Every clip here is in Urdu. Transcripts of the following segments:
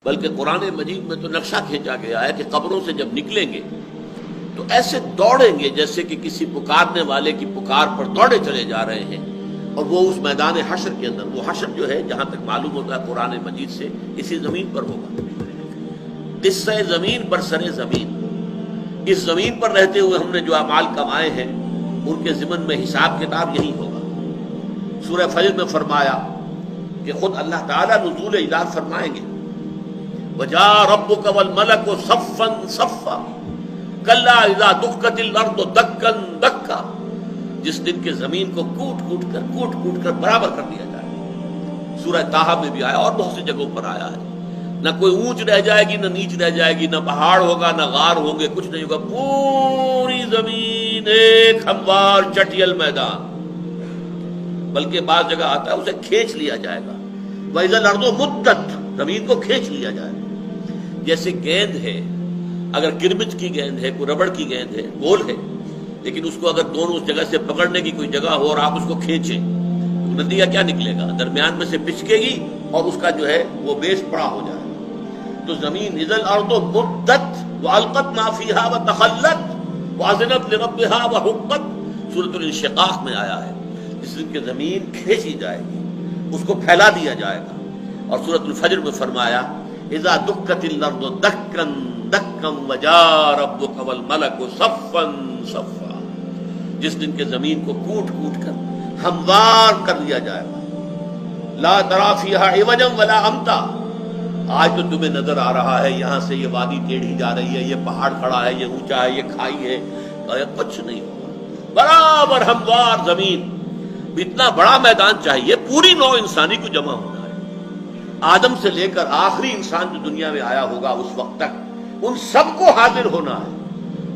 بلکہ قرآن مجید میں تو نقشہ کھینچا گیا ہے کہ قبروں سے جب نکلیں گے تو ایسے دوڑیں گے جیسے کہ کسی پکارنے والے کی پکار پر دوڑے چلے جا رہے ہیں، اور وہ اس میدان حشر کے اندر، وہ حشر جو ہے جہاں تک معلوم ہوتا ہے قرآن مجید سے اسی زمین پر ہوگا، قصہ زمین برسر زمین، اس زمین پر رہتے ہوئے ہم نے جو اعمال کمائے ہیں ان کے ضمن میں حساب کتاب یہی ہوگا۔ سورہ فجر میں فرمایا کہ خود اللہ تعالیٰ نزول الہ فرمائیں گے، وَجَاءَ رَبُّكَ وَالْمَلَكُ صَفًّا صَفًّا كَلَّا إِذَا دُكَّتِ الْأَرْضُ دَكًّا دَكًّا، جس دن کے زمین کو کوٹ کوٹ کر برابر کر دیا جائے۔ سورہ طٰہٰ میں بھی آیا اور بہت سی جگہوں پر آیا ہے، نہ کوئی اونچ رہ جائے گی نہ نیچ رہ جائے گی، نہ پہاڑ ہوگا نہ غار ہوں گے، کچھ نہیں ہوگا، پوری زمین ایک ہموار چٹیل میدان، بلکہ بعض جگہ آتا ہے اسے کھینچ لیا جائے گا، وَإِذَا الْأَرْضُ مُدَّتْ، زمین کو کھینچ لیا جائے گا۔ جیسے گیند ہے، اگر کرمچ کی گیند ہے، کوئی ربڑ کی گیند ہے، گول ہے، لیکن اس کو اگر دونوں اس جگہ سے پکڑنے کی کوئی جگہ ہو اور آپ اس کو کھینچیں تو نتیجہ کیا نکلے گا؟ درمیان میں سے پچکے گی اور اس کا جو ہے وہ بیس پڑا ہو جائے گا۔ تو زمین اذا الارض مدت والقت ما فیہا وتخلت واذنت لربہا وحقت، سورۃ الانشقاق میں آیا ہے، جس دن کہ زمین کھینچی جائے گی، اس کو پھیلا دیا جائے گا۔ اور سورۃ الفجر میں فرمایا اذا دکت الارض دکا دکا وجاء ربک والملک صفا صفا، جس دن کے زمین کو کوٹ کر ہموار کر لیا جائے گا، لا تری فیہا عوجا ولا امتا، آج تو تمہیں نظر آ رہا ہے یہاں سے یہ وادی ٹیڑھی جا رہی ہے، یہ پہاڑ کھڑا ہے، یہ اونچا ہے، یہ کھائی ہے، اور کچھ نہیں ہوگا، برابر ہموار زمین۔ اتنا بڑا میدان چاہیے، پوری نوع انسانی کو جمع ہونا ہے، آدم سے لے کر آخری انسان جو دنیا میں آیا ہوگا اس وقت تک ان سب کو حاضر ہونا ہے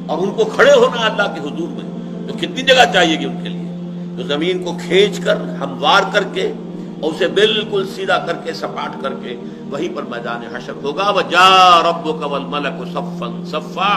اور ان کو کھڑے ہونا ہے اللہ کے حضور میں۔ تو کتنی جگہ چاہیے گی ان کے لیے؟ تو زمین کو کھینچ کر ہموار کر کے اور اسے بالکل سیدھا کر کے سپاٹ کر کے وہیں پر میدان حشر ہوگا، وَجَاءَ رَبُّكَ وَالْمَلَكُ صَفًّا صَفًّا۔